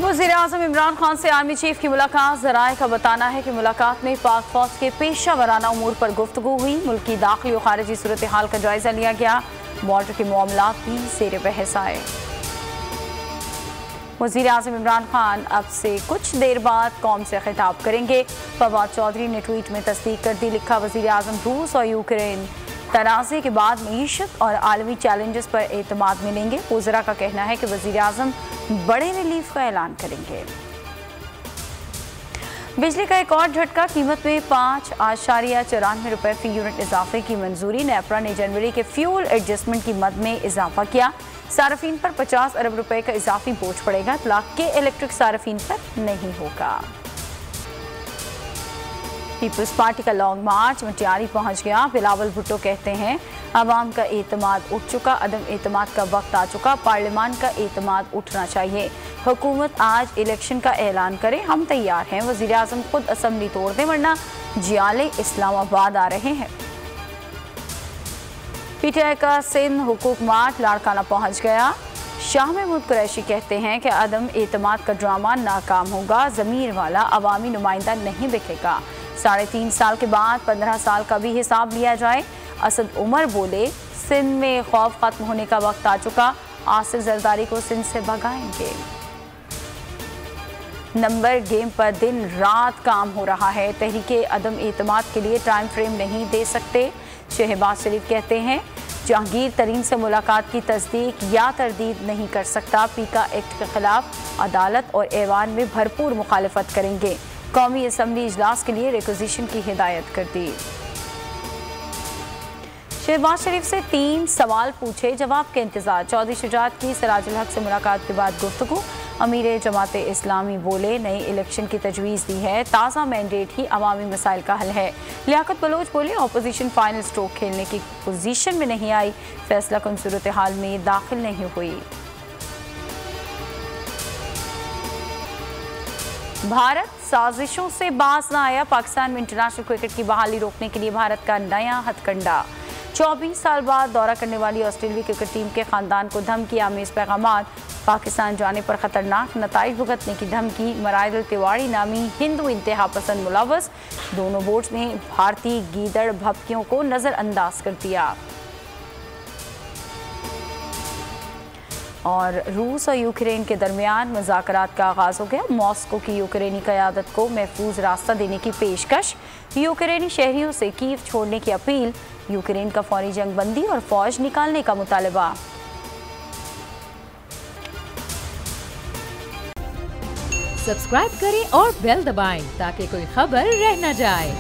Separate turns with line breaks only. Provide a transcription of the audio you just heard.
वज़ीर-ए-आज़म इमरान खान से army chief की मुलाकात। ज़राए का बताना है कि मुलाकात में पाक फौज के पेशा वराना उमूर पर गुफ्तगू हुई। मुल्क की दाखिली और खारिजी सूरत हाल का जायजा लिया गया। बॉर्डर के मामलात भी ज़ेर बहस आए। वज़ीर-ए-आज़म इमरान खान अब से कुछ देर बाद कौम से खिताब करेंगे। फवाद चौधरी ने ट्वीट में तस्दीक कर दी। लिखा, वज़ीर-ए-आज़म रूस और यूक्रेन तनाज़े के बाद मईशत और आलमी चैलेंजेस पर एतमाद मिलेंगे। वज़रा का कहना है कि वज़ीर-ए-आज़म बड़े रिलीफ का ऐलान करेंगे। बिजली का एक और झटका। कीमत में 5.94 रुपये फी यूनिट इजाफे की मंजूरी। नेपरा ने जनवरी के फ्यूल एडजस्टमेंट की मद में इजाफा किया। सार्फिन पर 50 अरब रुपए का इजाफी बोझ पड़ेगा। इतलाक के इलेक्ट्रिक सार्फिन पर नहीं होगा। पीपल्स पार्टी का लॉन्ग मार्च मटियारी पहुंच गया। बिलावल भुट्टो कहते हैं, अवाम का एतमाद उठ चुका, अदम एतमाद का वक्त आ चुका, पार्लियामान का एतमाद उठना चाहिए। हुकूमत आज इलेक्शन का ऐलान करे, हम तैयार हैं। वज़ीर-ए-आज़म खुद असम्बली तोड़ दें वरना जियाले इस्लामाबाद आ रहे हैं। पीटीआई का सिंध हुकूक मार्च लाड़काना पहुंच गया। शाह महमूद कुरैशी कहते हैं कि अदम एतमाद का ड्रामा नाकाम होगा। ज़मीर वाला अवामी नुमाइंदा नहीं दिखेगा। 3.5 साल के बाद 15 साल का भी हिसाब लिया जाए। असद उमर बोले, सिंध में खौफ खत्म होने का वक्त आ चुका। आसिफ जरदारी को सिंध से भगाएंगे। नंबर गेम पर दिन रात काम हो रहा है। तहरीके अदम एतमाद के लिए टाइम फ्रेम नहीं दे सकते। शहबाज शरीफ कहते हैं, जहांगीर तरीन से मुलाकात की तस्दीक या तरदीद नहीं कर सकता। पीका एक्ट के खिलाफ अदालत और ऐवान में भरपूर मुखालफत करेंगे। कौमी असम्बली इजलास के लिए रिक्वेजिशन की हिदायत कर दी। शहबाज शरीफ से 3 सवाल पूछे, जवाब के इंतजार। चौधरी शुजात की सिराजुल हक से मुलाकात के बाद गुफ्तगू। अमीर जमाते इस्लामी बोले, नई इलेक्शन की तजवीज़ दी है। ताज़ा मैंडेट ही अवामी मसाइल का हल है। लियाकत बलोच बोले, अपोजिशन फाइनल स्ट्रोक खेलने की पोजीशन में नहीं आई। फैसला कुन सूरत हाल में दाखिल नहीं हुई। भारत साजिशों से बाज न आया। पाकिस्तान में इंटरनेशनल क्रिकेट की बहाली रोकने के लिए भारत का नया हथकंडा। 24 साल बाद दौरा करने वाली ऑस्ट्रेलियाई क्रिकेट टीम के खानदान को धमकी आमेज पैगामात। पाकिस्तान जाने पर खतरनाक नताइज भुगतने की धमकी। मराइदल तिवाड़ी नामी हिंदू इंतहा पसंद मुलव्वस। दोनों बोर्ड्स ने भारतीय गीदड़ भपकियों को नजरअंदाज कर दिया। और रूस और यूक्रेन के दरमियान मुज़ाकरात का आगाज़ हो गया। मॉस्को की यूक्रेनी क़यादत को महफूज रास्ता देने की पेशकश। यूक्रेनी शहरियों से कीव छोड़ने की अपील। यूक्रेन का फौरी जंग बंदी और फौज निकालने का मुतालबा।
सब्सक्राइब करें और बेल दबाएं ताकि कोई खबर रह न जाए।